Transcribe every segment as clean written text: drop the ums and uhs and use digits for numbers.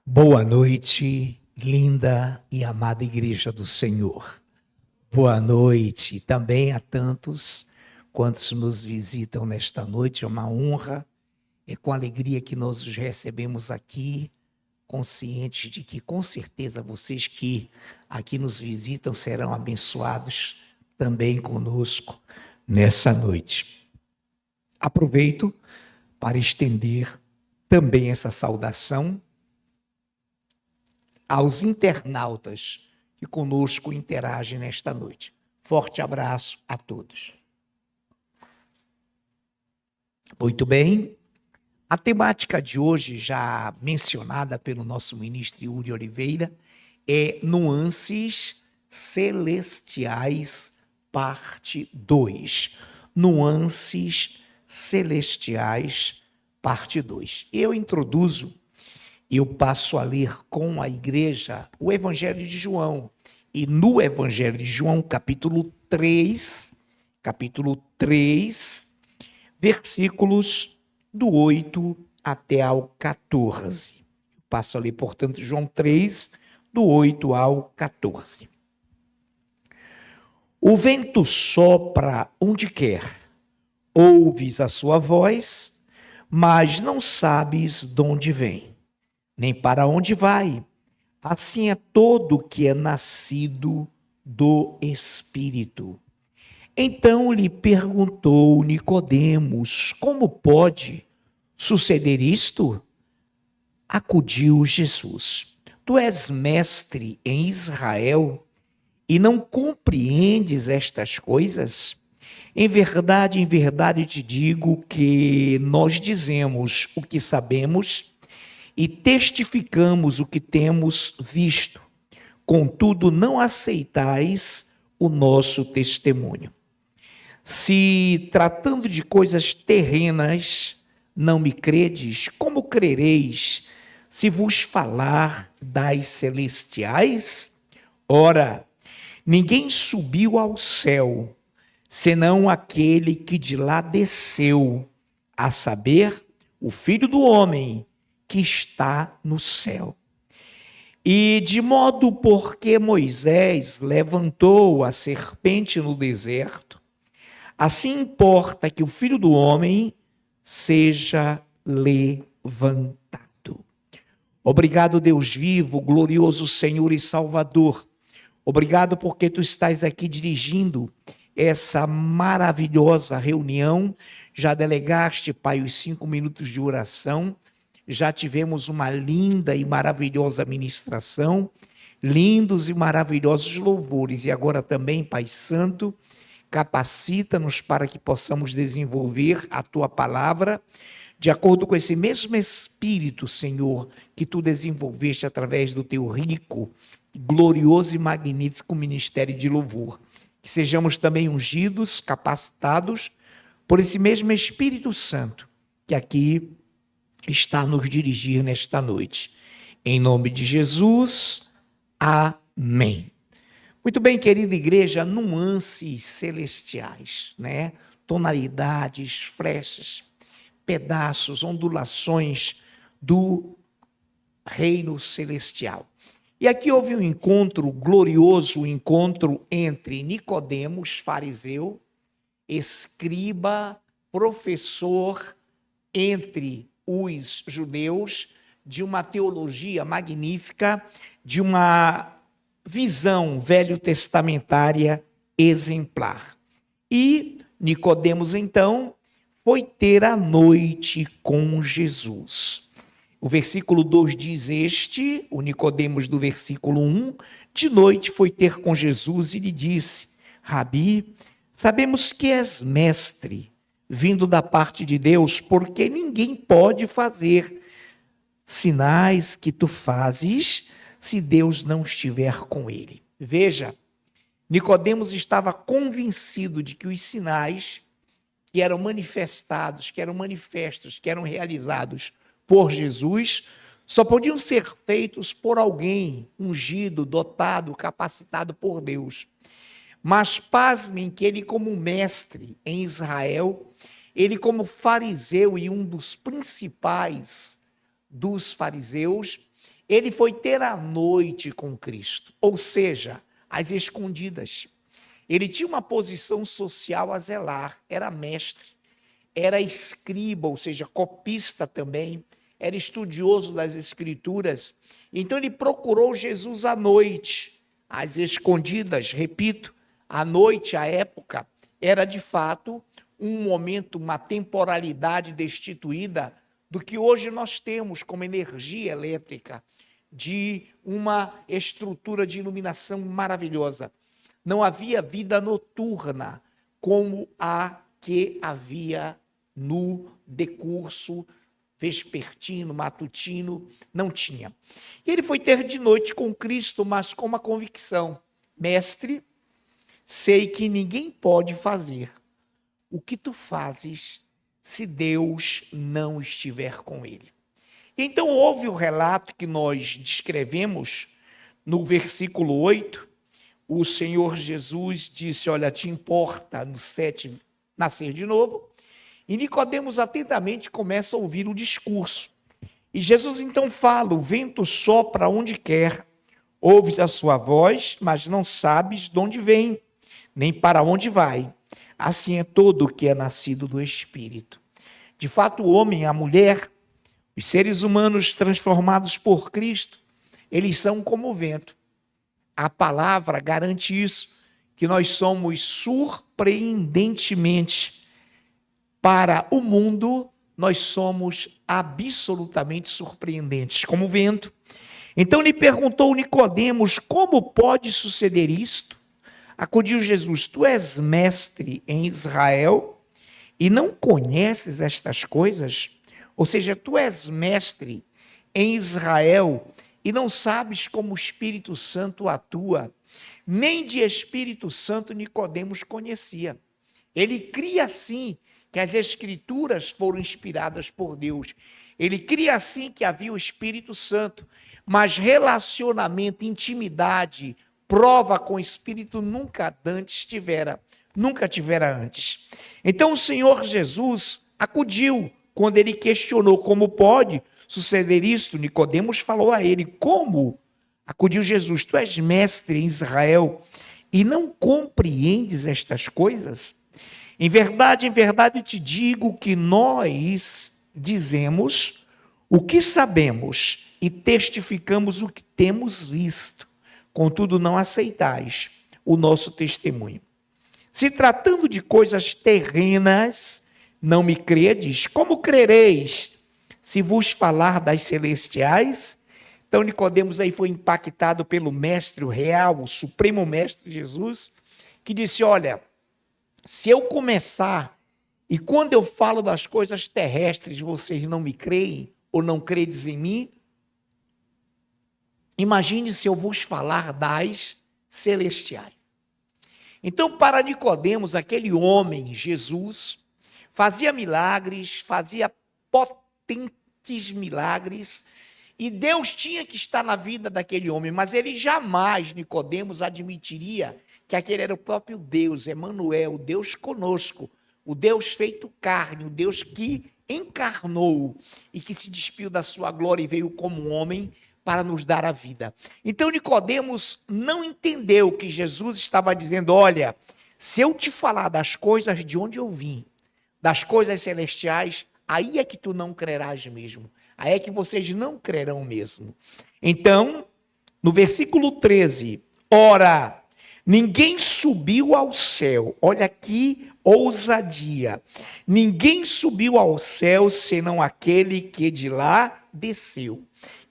Boa noite, linda e amada Igreja do Senhor. Boa noite também a tantos quantos nos visitam nesta noite. É uma honra, é com alegria que nós os recebemos aqui, conscientes de que com certeza vocês que aqui nos visitam serão abençoados também conosco nessa noite. Aproveito para estender também essa saudação aos internautas que conosco interagem nesta noite. Forte abraço a todos. Muito bem, a temática de hoje, já mencionada pelo nosso ministro Yuri Oliveira, é Nuances Celestiais, parte 2. Nuances Celestiais, parte 2. Eu passo a ler com a igreja o Evangelho de João. E no Evangelho de João, capítulo 3, versículos do 8 até ao 14. Passo a ler, portanto, João 3, do 8 ao 14. O vento sopra onde quer, ouves a sua voz, mas não sabes de onde vem, nem para onde vai. Assim é todo que é nascido do Espírito. Então lhe perguntou Nicodemos: como pode suceder isto? Acudiu Jesus: tu és mestre em Israel e não compreendes estas coisas? Em verdade te digo que nós dizemos o que sabemos e testificamos o que temos visto. Contudo, não aceitais o nosso testemunho. Se, tratando de coisas terrenas, não me credes, como crereis se vos falar das celestiais? Ora, ninguém subiu ao céu, senão aquele que de lá desceu, a saber, o Filho do Homem, que está no céu. E de modo porque Moisés levantou a serpente no deserto, assim importa que o Filho do Homem seja levantado. Obrigado, Deus vivo, glorioso Senhor e Salvador. Obrigado porque tu estás aqui dirigindo essa maravilhosa reunião. Já delegaste, Pai, os 5 minutos de oração. Já tivemos uma linda e maravilhosa ministração, lindos e maravilhosos louvores. E agora também, Pai Santo, capacita-nos para que possamos desenvolver a Tua palavra de acordo com esse mesmo Espírito, Senhor, que Tu desenvolveste através do Teu rico, glorioso e magnífico ministério de louvor. Que sejamos também ungidos, capacitados por esse mesmo Espírito Santo, que aqui está a nos dirigir nesta noite. Em nome de Jesus, amém. Muito bem, querida igreja, nuances celestiais, né? Tonalidades, flechas, pedaços, ondulações do reino celestial. E aqui houve um encontro glorioso, um encontro entre Nicodemos, fariseu, escriba, professor entre os judeus, de uma teologia magnífica, de uma visão velho-testamentária exemplar. E Nicodemos, então, foi ter a noite com Jesus. O versículo 2 diz o Nicodemos do versículo 1, de noite foi ter com Jesus e lhe disse: Rabi, sabemos que és mestre, vindo da parte de Deus, porque ninguém pode fazer sinais que tu fazes se Deus não estiver com ele. Veja, Nicodemos estava convencido de que os sinais que eram manifestados, que eram manifestos, que eram realizados por Jesus, só podiam ser feitos por alguém ungido, dotado, capacitado por Deus. Mas pasmem que ele, como mestre em Israel, ele, como fariseu e um dos principais dos fariseus, Ele foi ter a noite com Cristo, ou seja, às escondidas. Ele tinha uma posição social a zelar, era mestre, era escriba, ou seja, copista também, era estudioso das Escrituras. Então ele procurou Jesus à noite, às escondidas, repito, à noite, à época, era de fato um momento, uma temporalidade destituída do que hoje nós temos como energia elétrica, de uma estrutura de iluminação maravilhosa. Não havia vida noturna como a que havia no decurso vespertino, matutino, não tinha. E ele foi ter de noite com Cristo, mas com uma convicção: mestre, sei que ninguém pode fazer o que tu fazes se Deus não estiver com ele. Então houve o relato que nós descrevemos no versículo 8, o Senhor Jesus disse: olha, te importa no 7 nascer de novo? E Nicodemos atentamente começa a ouvir o discurso. E Jesus então fala: o vento sopra onde quer, ouves a sua voz, mas não sabes de onde vem, nem para onde vai. Assim é todo o que é nascido do Espírito. De fato, o homem, a mulher, os seres humanos transformados por Cristo, eles são como o vento. A palavra garante isso, que nós somos surpreendentemente, para o mundo, nós somos absolutamente surpreendentes, como o vento. Então lhe perguntou Nicodemos: como pode suceder isto? Acudiu Jesus: tu és mestre em Israel e não conheces estas coisas? Ou seja, tu és mestre em Israel e não sabes como o Espírito Santo atua. Nem de Espírito Santo Nicodemos conhecia. Ele cria assim que as Escrituras foram inspiradas por Deus. Ele cria assim que havia o Espírito Santo, mas relacionamento, intimidade, prova com o Espírito nunca tivera antes. Então o Senhor Jesus acudiu quando ele questionou como pode suceder isto. Nicodemos falou a ele: como? Acudiu Jesus: tu és mestre em Israel e não compreendes estas coisas? Em verdade te digo que nós dizemos o que sabemos e testificamos o que temos visto. Contudo, não aceitais o nosso testemunho. Se tratando de coisas terrenas, não me credes, como crereis se vos falar das celestiais? Então Nicodemos aí foi impactado pelo mestre, o real, o supremo mestre Jesus, que disse: olha, se eu começar e quando eu falo das coisas terrestres vocês não me creem ou não credes em mim, imagine se eu vos falar das celestiais. Então, para Nicodemos, aquele homem, Jesus, fazia milagres, fazia potentes milagres, e Deus tinha que estar na vida daquele homem, mas ele jamais, Nicodemos, admitiria que aquele era o próprio Deus, Emanuel, o Deus conosco, o Deus feito carne, o Deus que encarnou e que se despiu da sua glória e veio como homem para nos dar a vida. Então Nicodemos não entendeu que Jesus estava dizendo: olha, se eu te falar das coisas de onde eu vim, das coisas celestiais, aí é que tu não crerás mesmo, aí é que vocês não crerão mesmo. Então, no versículo 13, ora, ninguém subiu ao céu, olha que ousadia, ninguém subiu ao céu senão aquele que de lá desceu.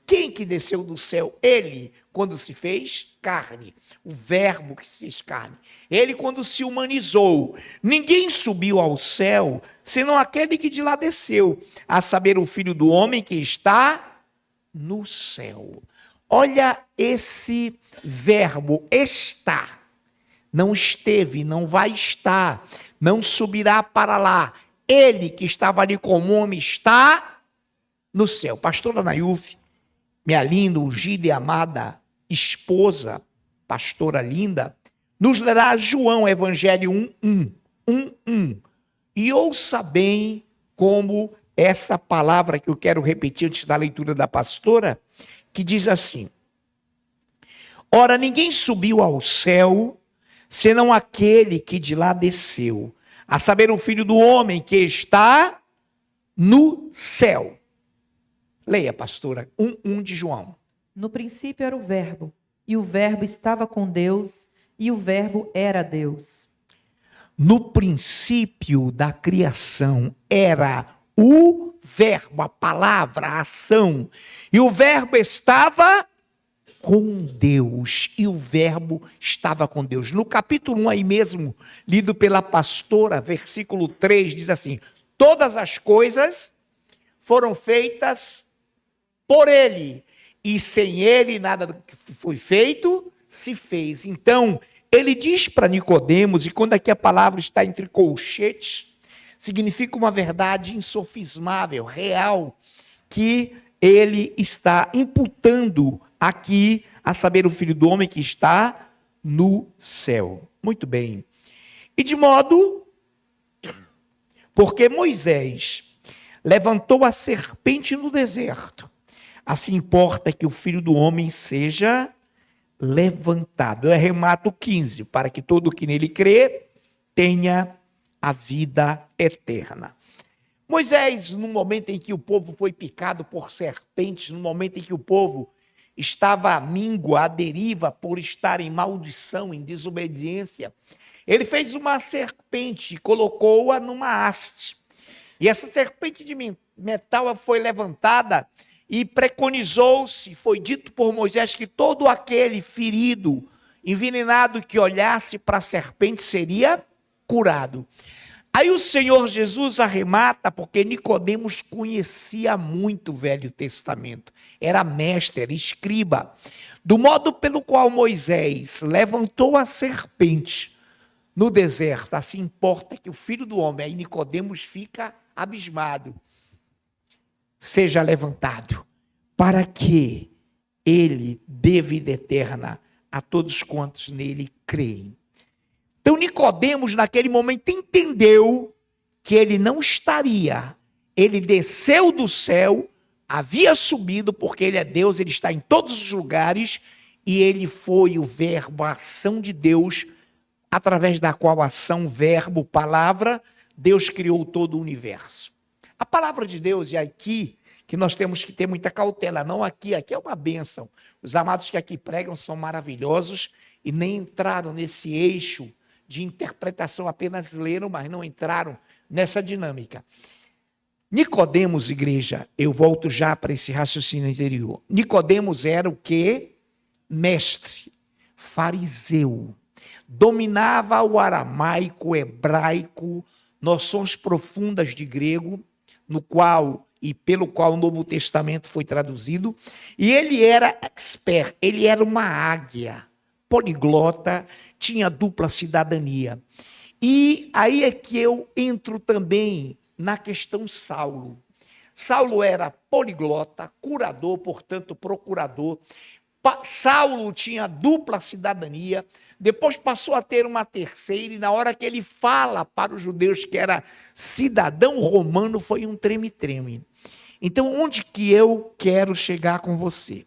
Quem que desceu do céu? Ele, quando se fez carne, o verbo que se fez carne. Ele, quando se humanizou. Ninguém subiu ao céu, senão aquele que de lá desceu, a saber, o Filho do Homem que está no céu. Olha esse verbo, estar. Não esteve, não vai estar, não subirá para lá. Ele que estava ali como homem está no céu. Pastora Nayuf, minha linda, ungida e amada esposa, pastora linda, nos lerá João, Evangelho 1:1. E ouça bem como essa palavra que eu quero repetir antes da leitura da pastora, que diz assim: ora, ninguém subiu ao céu, senão aquele que de lá desceu, a saber, o Filho do Homem que está no céu. Leia, pastora, 1:1 de João. No princípio era o Verbo, e o Verbo estava com Deus, e o Verbo era Deus. No princípio da criação era o Verbo, a palavra, a ação. E o Verbo estava com Deus. E o Verbo estava com Deus. No capítulo 1 aí mesmo, lido pela pastora, versículo 3, diz assim: todas as coisas foram feitas por Ele. E sem Ele nada do que foi feito se fez. Então, ele diz para Nicodemos, e quando aqui a palavra está entre colchetes, significa uma verdade insofismável, real, que ele está imputando aqui, a saber, o Filho do Homem que está no céu. Muito bem. E de modo, porque Moisés levantou a serpente no deserto, assim importa que o Filho do Homem seja levantado. Eu arremato 15, para que todo que nele crê tenha a vida eterna. Moisés, no momento em que o povo foi picado por serpentes, no momento em que o povo estava à míngua, à deriva, por estar em maldição, em desobediência, ele fez uma serpente e colocou-a numa haste. E essa serpente de metal foi levantada e preconizou-se, foi dito por Moisés, que todo aquele ferido, envenenado que olhasse para a serpente seria curado. Aí o Senhor Jesus arremata, porque Nicodemos conhecia muito o Velho Testamento, era mestre, era escriba, do modo pelo qual Moisés levantou a serpente no deserto, assim importa que o Filho do Homem, aí Nicodemos fica abismado, seja levantado, para que ele dê vida eterna a todos quantos nele creem. Então Nicodemos, naquele momento, entendeu que ele não estaria, ele desceu do céu, havia subido, porque ele é Deus, ele está em todos os lugares, e ele foi o verbo, a ação de Deus, através da qual ação, verbo, palavra, Deus criou todo o universo. A palavra de Deus, e aqui, que nós temos que ter muita cautela, não aqui é uma bênção. Os amados que aqui pregam são maravilhosos e nem entraram nesse eixo de interpretação, apenas leram, mas não entraram nessa dinâmica. Nicodemos, igreja, eu volto já para esse raciocínio anterior. Nicodemos era o quê? Mestre, fariseu, dominava o aramaico, o hebraico, noções profundas de grego, no qual e pelo qual o Novo Testamento foi traduzido, e ele era expert, ele era uma águia, poliglota, tinha dupla cidadania. E aí é que eu entro também na questão Saulo. Saulo era poliglota, curador, portanto procurador. Saulo tinha dupla cidadania, depois passou a ter uma terceira, e na hora que ele fala para os judeus que era cidadão romano, foi um treme-treme. Então, onde que eu quero chegar com você?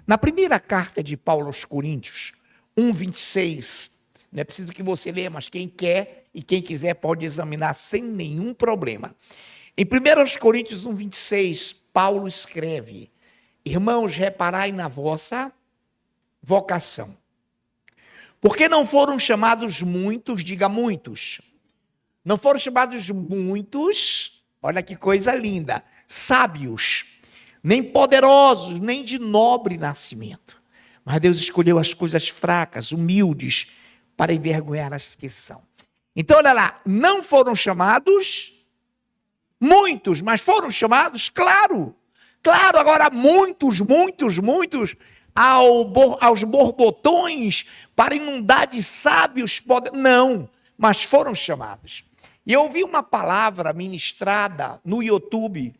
Na primeira carta de Paulo aos Coríntios, 1:26, não é preciso que você leia, mas quem quer e quem quiser pode examinar sem nenhum problema. Em 1 Coríntios 1:26, Paulo escreve: irmãos, reparai na vossa vocação. Porque não foram chamados muitos, diga muitos. Não foram chamados muitos, olha que coisa linda, sábios, nem poderosos, nem de nobre nascimento. Mas Deus escolheu as coisas fracas, humildes, para envergonhar as que são. Então, olha lá, não foram chamados muitos, mas foram chamados, claro, agora muitos, aos borbotões, para inundar de sábios, não, mas foram chamados. E eu ouvi uma palavra ministrada no YouTube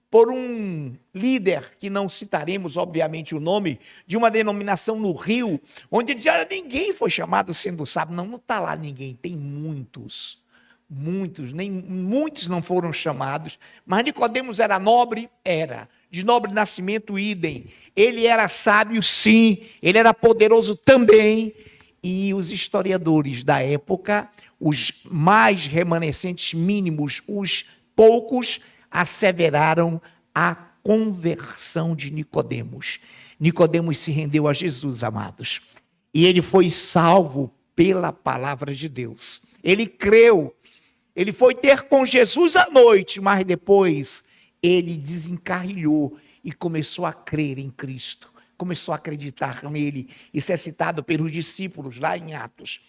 por um líder, que não citaremos, obviamente, o nome, de uma denominação no Rio, onde ele dizia: ninguém foi chamado sendo sábio. Não está lá ninguém, tem muitos. muitos não foram chamados, mas Nicodemos era nobre, era. De nobre nascimento, idem. Ele era sábio, sim. Ele era poderoso também. E os historiadores da época, os mais remanescentes mínimos, os poucos, asseveraram a conversão de Nicodemos. Nicodemos se rendeu a Jesus, amados. E ele foi salvo pela palavra de Deus. Ele creu. Ele foi ter com Jesus à noite, mas depois ele desencarrilhou e começou a crer em Cristo. Começou a acreditar nele. Isso é citado pelos discípulos lá em Atos.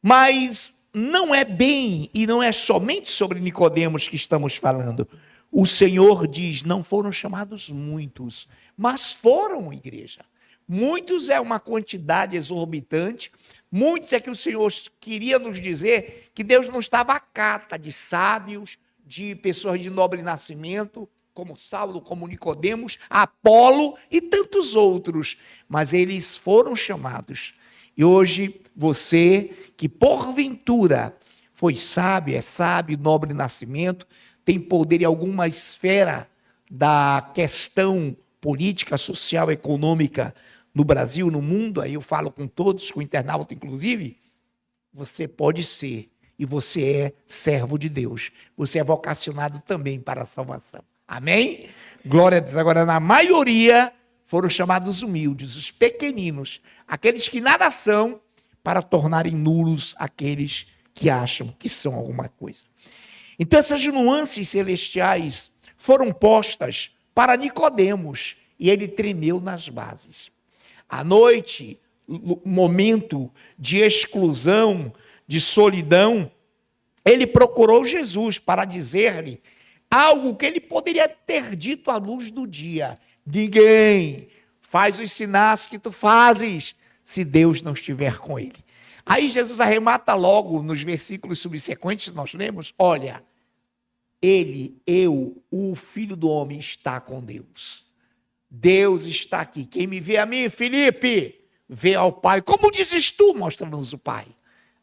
Mas não é bem e não é somente sobre Nicodemos que estamos falando. O Senhor diz, não foram chamados muitos, mas foram, igreja. Muitos é uma quantidade exorbitante. Muitos é que o Senhor queria nos dizer que Deus não estava à cata de sábios, de pessoas de nobre nascimento, como Saulo, como Nicodemos, Apolo e tantos outros. Mas eles foram chamados. E hoje, você que porventura foi sábio, é sábio, nobre nascimento, tem poder em alguma esfera da questão política, social, econômica no Brasil, no mundo, aí eu falo com todos, com o internauta inclusive, você pode ser, e você é servo de Deus. Você é vocacionado também para a salvação. Amém? Glória a Deus. Agora, na maioria, foram chamados humildes, os pequeninos, aqueles que nada são, para tornarem nulos aqueles que acham que são alguma coisa. Então, essas nuances celestiais foram postas para Nicodemos, e ele tremeu nas bases. À noite, momento de exclusão, de solidão, ele procurou Jesus para dizer-lhe algo que ele poderia ter dito à luz do dia. Ninguém faz os sinais que tu fazes se Deus não estiver com ele. Aí Jesus arremata logo nos versículos subsequentes, nós lemos, olha, o Filho do Homem está com Deus. Deus está aqui. Quem me vê a mim, Filipe, vê ao Pai. Como dizes tu, mostra-nos o Pai.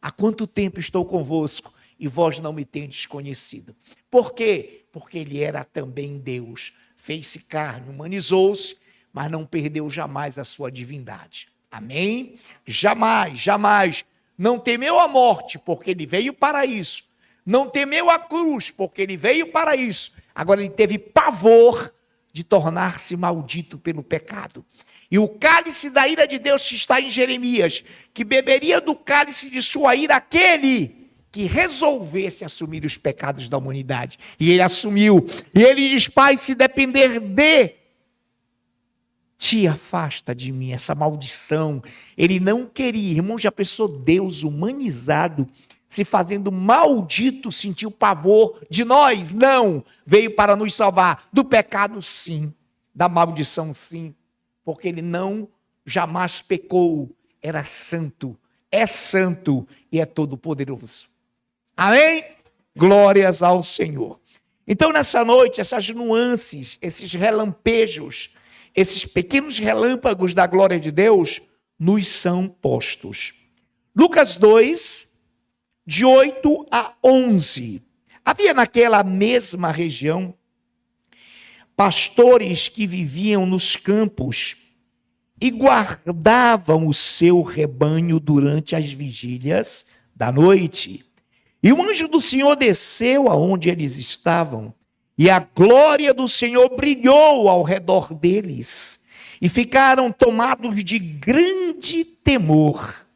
Há quanto tempo estou convosco e vós não me tendes conhecido? Por quê? Porque ele era também Deus. Fez-se carne, humanizou-se, mas não perdeu jamais a sua divindade. Amém? Jamais, jamais. Não temeu a morte, porque ele veio para isso. Não temeu a cruz, porque ele veio para isso. Agora ele teve pavor de tornar-se maldito pelo pecado. E o cálice da ira de Deus que está em Jeremias, que beberia do cálice de sua ira aquele que resolvesse assumir os pecados da humanidade. E ele assumiu. E ele diz, Pai, se depender de ti, afasta de mim essa maldição. Ele não queria, irmão, já pensou Deus humanizado, se fazendo maldito, sentiu pavor de nós? Não, veio para nos salvar do pecado, sim, da maldição, sim, porque ele não jamais pecou, era santo, é santo e é todo poderoso. Amém? Glórias ao Senhor. Então nessa noite, essas nuances, esses relampejos, esses pequenos relâmpagos da glória de Deus nos são postos. Lucas 2, de 8 a 11. Havia naquela mesma região pastores que viviam nos campos e guardavam o seu rebanho durante as vigílias da noite. E o anjo do Senhor desceu aonde eles estavam, e a glória do Senhor brilhou ao redor deles, e ficaram tomados de grande temor.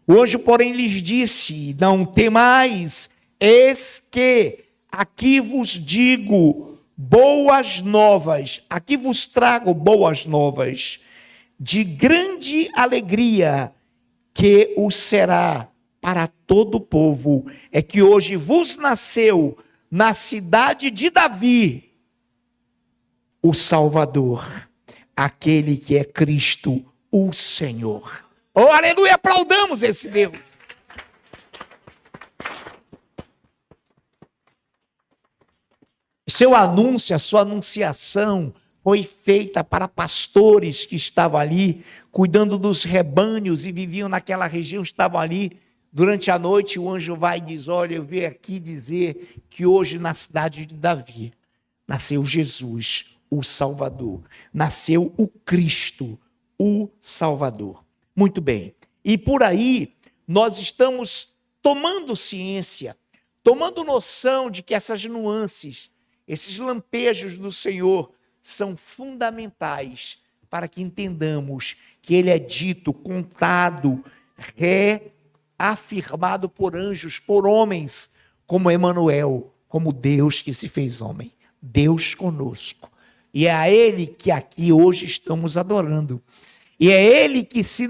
O anjo, porém, lhes disse, não temais, eis que aqui vos digo boas novas, aqui vos trago boas novas, de grande alegria, que o será para todo o povo, é que hoje vos nasceu na cidade de Davi o Salvador, aquele que é Cristo, o Senhor. Oh, aleluia, aplaudamos esse Deus. Seu anúncio, a sua anunciação foi feita para pastores que estavam ali, cuidando dos rebanhos e viviam naquela região, estavam ali Durante a noite, o anjo vai e diz: olha, eu vim aqui dizer que hoje na cidade de Davi nasceu Jesus, o Salvador. Nasceu o Cristo, o Salvador. Muito bem. E por aí, nós estamos tomando ciência, tomando noção de que essas nuances, esses lampejos do Senhor são fundamentais para que entendamos que Ele é dito, contado, reafirmado por anjos, por homens, como Emanuel, como Deus que se fez homem, Deus conosco. E é a Ele que aqui hoje estamos adorando. E é Ele que, se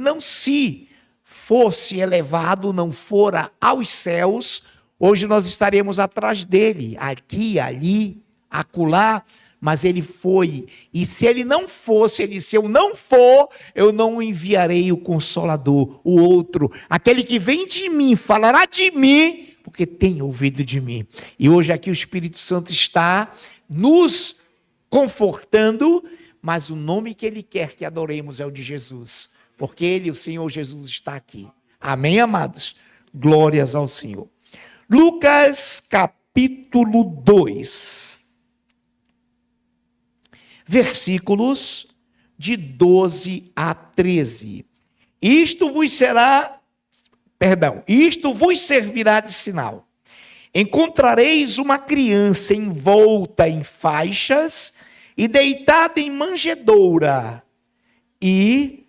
fosse elevado, não fora aos céus, hoje nós estaremos atrás dele, aqui, ali, acolá, mas ele foi. E se ele não fosse, se eu não for, eu não enviarei o Consolador, o outro, aquele que vem de mim, falará de mim, porque tem ouvido de mim. E hoje aqui o Espírito Santo está nos confortando, mas o nome que ele quer que adoremos é o de Jesus, porque ele, o Senhor Jesus, está aqui. Amém, amados? Glórias ao Senhor. Lucas capítulo 2, versículos de 12 a 13. Isto vos servirá de sinal. Encontrareis uma criança envolta em faixas e deitada em manjedoura, e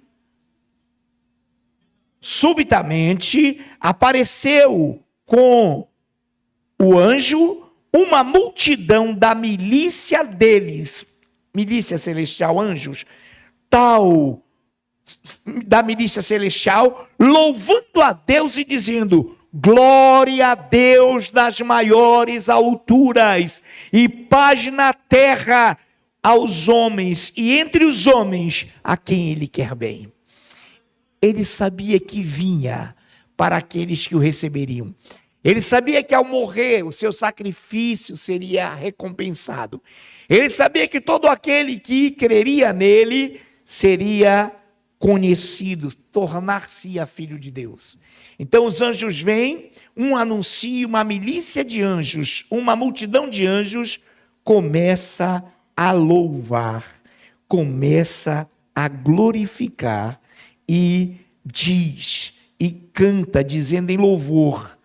subitamente apareceu com o anjo uma multidão da milícia deles, milícia celestial, anjos, tal da milícia celestial, louvando a Deus e dizendo: glória a Deus nas maiores alturas e paz na terra aos homens, e entre os homens a quem ele quer bem. Ele sabia que vinha para aqueles que o receberiam. Ele sabia que ao morrer o seu sacrifício seria recompensado. Ele sabia que todo aquele que creria nele seria conhecido, tornar-se-ia filho de Deus. Então os anjos vêm, um anuncia, uma milícia de anjos, uma multidão de anjos começa a louvar, começa a glorificar e diz e canta, dizendo em louvor: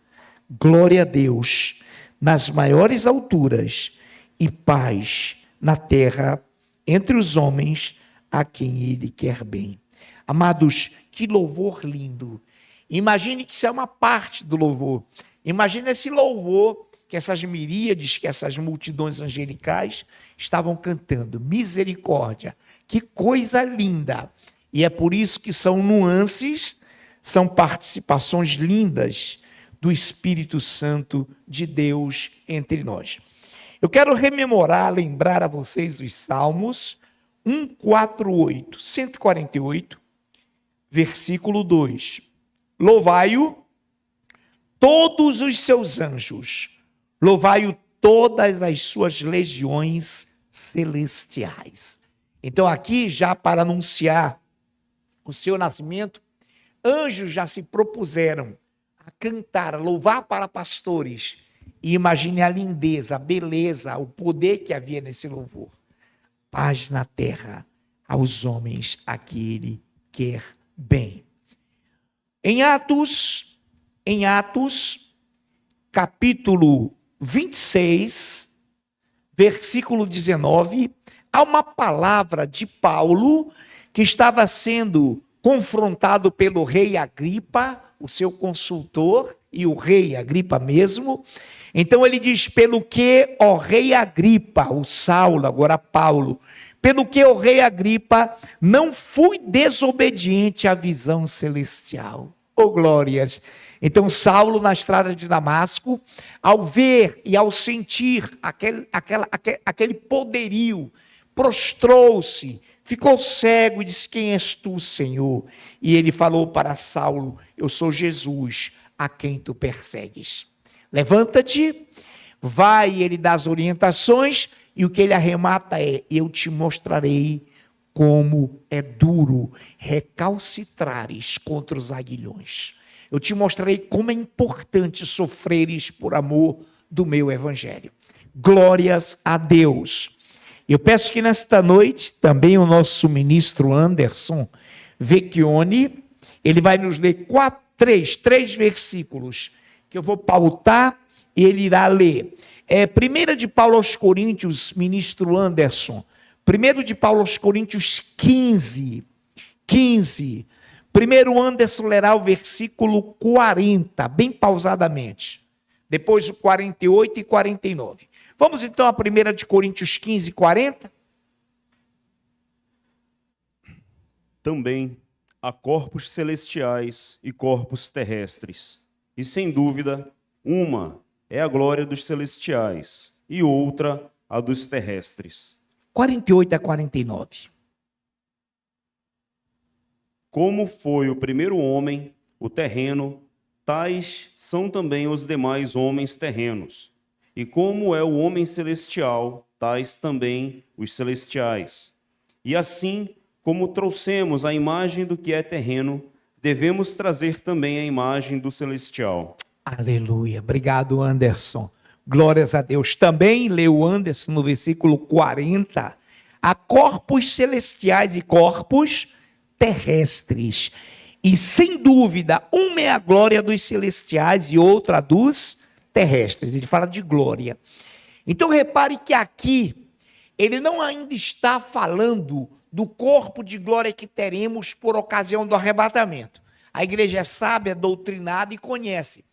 glória a Deus nas maiores alturas e paz na terra entre os homens a quem ele quer bem. Amados, que louvor lindo. Imagine que isso é uma parte do louvor. Imagine esse louvor que essas miríades, que essas multidões angelicais estavam cantando. Misericórdia, que coisa linda. E é por isso que são nuances, são participações lindas do Espírito Santo de Deus entre nós. Eu quero rememorar, lembrar a vocês os Salmos 148, versículo 2. Louvai-o todos os seus anjos, louvai-o todas as suas legiões celestiais. Então aqui, já para anunciar o seu nascimento, anjos já se propuseram a cantar, a louvar para pastores. E imagine a lindeza, a beleza, o poder que havia nesse louvor. Paz na terra aos homens a que ele quer bem. Em Atos, capítulo 26, versículo 19, há uma palavra de Paulo que estava sendo confrontado pelo rei Agripa, o seu consultor, e o rei Agripa mesmo. Então ele diz: pelo que, ó rei Agripa, o Saulo, agora Paulo, pelo que, ó rei Agripa, não fui desobediente à visão celestial. Oh, glórias! Então Saulo, na estrada de Damasco, ao ver e ao sentir aquele poderio, prostrou-se, ficou cego e disse: quem és tu, Senhor? E ele falou para Saulo: eu sou Jesus, a quem tu persegues. Levanta-te, vai, ele dá as orientações, e o que ele arremata é: eu te mostrarei como é duro recalcitrares contra os aguilhões. eu te mostrarei como é importante sofreres por amor do meu evangelho. Glórias a Deus. Eu peço que nesta noite também o nosso ministro Anderson Vecchione, ele vai nos ler três versículos que eu vou pautar e ele irá ler. 1 de Paulo aos Coríntios, ministro Anderson, 1 de Paulo aos Coríntios 15. Primeiro Anderson lerá o versículo 40, bem pausadamente. Depois o 48 e 49. Vamos então a 1 de Coríntios 15, 40? Também há corpos celestiais e corpos terrestres. E sem dúvida, uma é a glória dos celestiais e outra a dos terrestres. 48 a 49. Como foi o primeiro homem, o terreno, tais são também os demais homens terrenos. E como é o homem celestial, tais também os celestiais. E assim, como trouxemos a imagem do que é terreno, devemos trazer também a imagem do celestial. Aleluia. Obrigado, Anderson. Glórias a Deus. Também leu Anderson no versículo 40. Há corpos celestiais e corpos terrestres. E sem dúvida, uma é a glória dos celestiais e outra a dos terrestres. Ele fala de glória. Então repare que aqui ele não ainda está falando do corpo de glória que teremos por ocasião do arrebatamento. A igreja é sábia, doutrinada e conhece.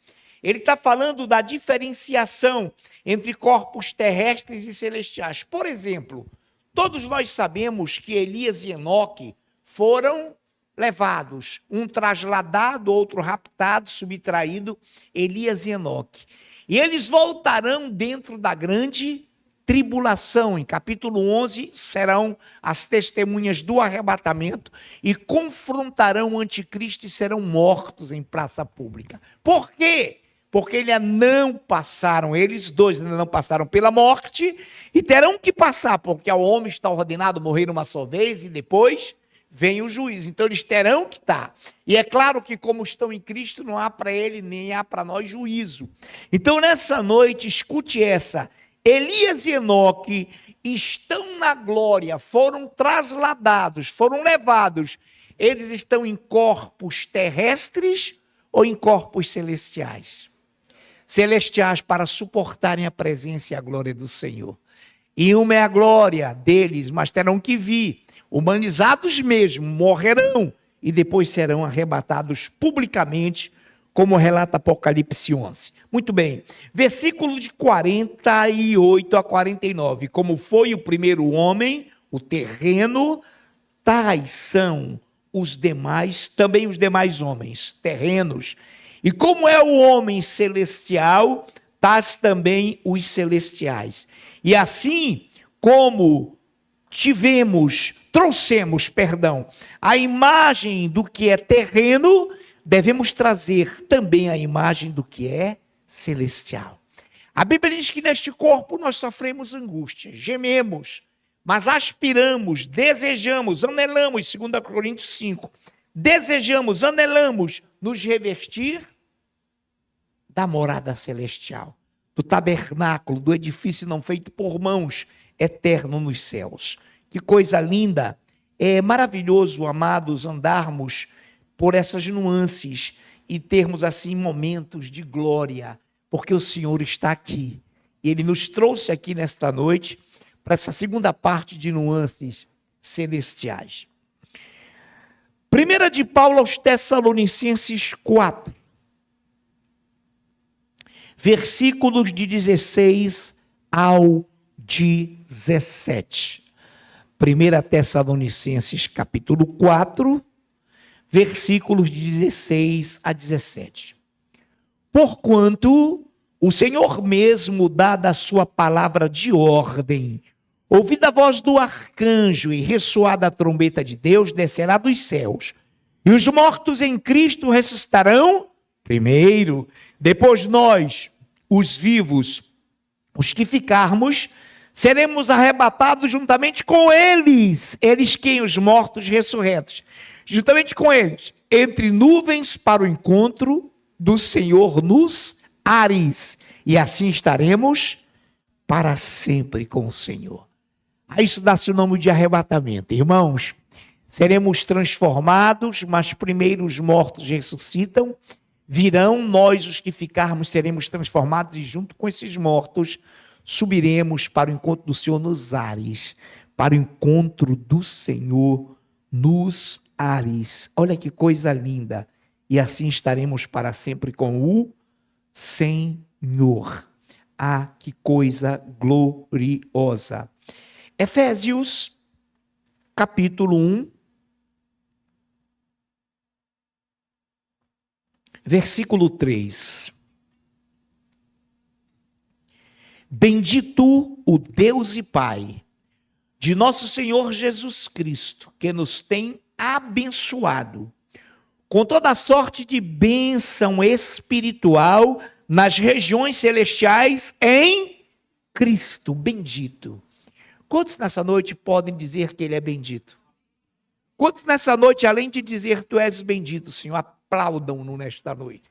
Ele está falando da diferenciação entre corpos terrestres e celestiais. Por exemplo, todos nós sabemos que Elias e Enoque foram levados, um trasladado, outro raptado, subtraído, Elias e Enoque. E eles voltarão dentro da grande tribulação. Em capítulo 11, serão as testemunhas do arrebatamento e confrontarão o anticristo e serão mortos em praça pública. Por quê? Porque eles dois ainda não passaram pela morte e terão que passar, porque ao homem está ordenado morrer uma só vez e depois vem o juízo. Então eles terão que estar. E é claro que como estão em Cristo, não há para ele nem há para nós juízo. Então nessa noite, escute essa. Elias e Enoque estão na glória, foram trasladados, foram levados. Eles estão em corpos terrestres ou em corpos celestiais? Celestiais para suportarem a presença e a glória do Senhor. E uma é a glória deles, mas terão que vir, humanizados mesmo, morrerão e depois serão arrebatados publicamente, como relata Apocalipse 11. Muito bem, versículo de 48 a 49. Como foi o primeiro homem, o terreno, tais são os demais, também os demais homens, terrenos. E como é o homem celestial, tais também os celestiais. E assim como trouxemos a imagem do que é terreno, devemos trazer também a imagem do que é celestial. A Bíblia diz que neste corpo nós sofremos angústia, gememos, mas aspiramos, desejamos, anelamos, 2 Coríntios 5, desejamos, anelamos nos revestir da morada celestial, do tabernáculo, do edifício não feito por mãos, eterno nos céus. Que coisa linda! É maravilhoso, amados, andarmos por essas nuances e termos assim momentos de glória, porque o Senhor está aqui. E Ele nos trouxe aqui nesta noite para essa segunda parte de nuances celestiais. 1 de Paulo aos Tessalonicenses 4, versículos de 16 ao 17. 1 Tessalonicenses capítulo 4, versículos de 16 a 17. Porquanto o Senhor mesmo dá da sua palavra de ordem, ouvida a voz do arcanjo e ressoada a trombeta de Deus, descerá dos céus. E os mortos em Cristo ressuscitarão primeiro. Depois nós, os vivos, os que ficarmos, seremos arrebatados juntamente com eles. Eles quem? Os mortos ressurretos. Juntamente com eles. entre nuvens para o encontro do Senhor nos ares, e assim estaremos para sempre com o Senhor. A isso dá-se o nome de arrebatamento. Irmãos, seremos transformados, mas primeiro os mortos ressuscitam, virão, nós os que ficarmos seremos transformados e junto com esses mortos subiremos para o encontro do Senhor nos ares, para o encontro do Senhor nos ares. Olha que coisa linda. E assim estaremos para sempre com o Senhor. Ah, que coisa gloriosa. Efésios, capítulo 1, versículo 3. Bendito o Deus e Pai de nosso Senhor Jesus Cristo, que nos tem abençoado com toda sorte de bênção espiritual nas regiões celestiais em Cristo. Bendito. Quantos nessa noite podem dizer que Ele é bendito? Quantos nessa noite, além de dizer tu és bendito, Senhor, aplaudam-no nesta noite?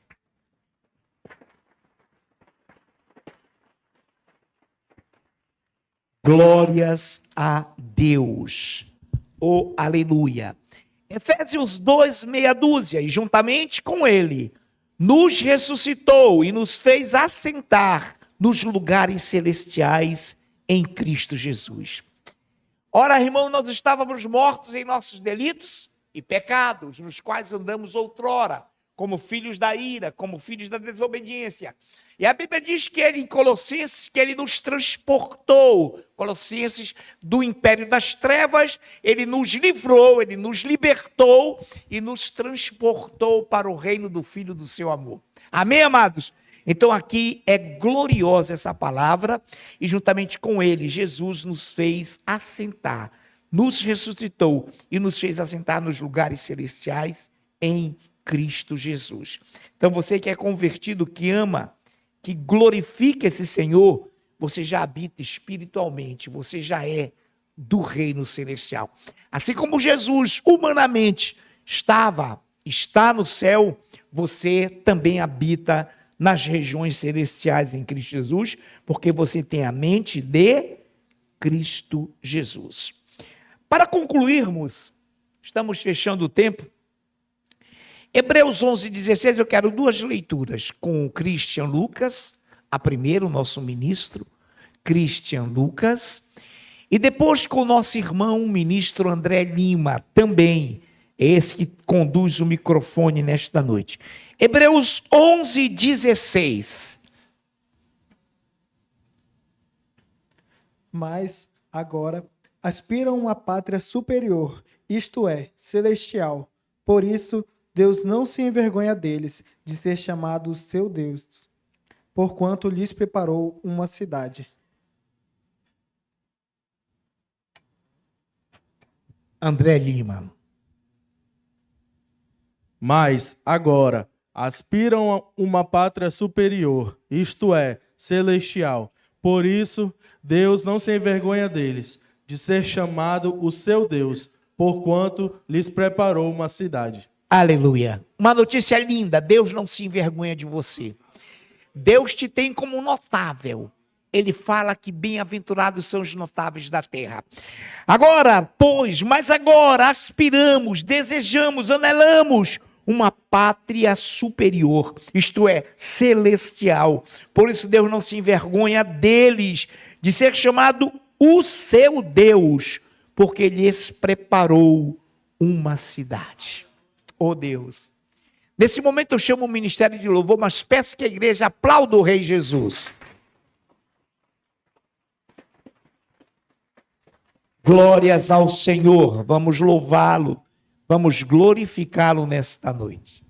Glórias a Deus. Oh, aleluia. Efésios 2, meia dúzia, e juntamente com ele, nos ressuscitou e nos fez assentar nos lugares celestiais em Cristo Jesus. Ora, irmão, nós estávamos mortos em nossos delitos e pecados, nos quais andamos outrora, como filhos da ira, como filhos da desobediência. E a Bíblia diz que ele, em Colossenses, que ele nos transportou, Colossenses, do império das trevas, ele nos livrou, ele nos libertou e nos transportou para o reino do Filho do seu amor. Amém, amados? Então aqui é gloriosa essa palavra, e juntamente com ele, Jesus nos fez assentar, nos ressuscitou e nos fez assentar nos lugares celestiais em Cristo Jesus. Então você que é convertido, que ama, que glorifica esse Senhor, você já habita espiritualmente, você já é do reino celestial. Assim como Jesus humanamente está no céu, você também habita nas regiões celestiais em Cristo Jesus, porque você tem a mente de Cristo Jesus. Para concluirmos, estamos fechando o tempo, Hebreus 11:16, eu quero duas leituras com o Christian Lucas, a primeira, o nosso ministro, Christian Lucas, e depois com o nosso irmão, o ministro André Lima, também, esse que conduz o microfone nesta noite. Hebreus 11:16. Mas, agora, aspiram a uma pátria superior, isto é, celestial. Por isso, Deus não se envergonha deles, de ser chamado seu Deus, porquanto lhes preparou uma cidade. André Lima. Mas, agora, aspiram a uma pátria superior, isto é, celestial. Por isso, Deus não se envergonha deles, de ser chamado o seu Deus, porquanto lhes preparou uma cidade. Aleluia. Uma notícia linda, Deus não se envergonha de você. Deus te tem como notável. Ele fala que bem-aventurados são os notáveis da terra. Agora, mas agora aspiramos, desejamos, anelamos uma pátria superior, isto é, celestial. Por isso Deus não se envergonha deles, de ser chamado o seu Deus, porque lhes preparou uma cidade. Oh Deus, nesse momento eu chamo o ministério de louvor, mas peço que a igreja aplaude o Rei Jesus. Glórias ao Senhor, vamos louvá-lo, vamos glorificá-lo nesta noite.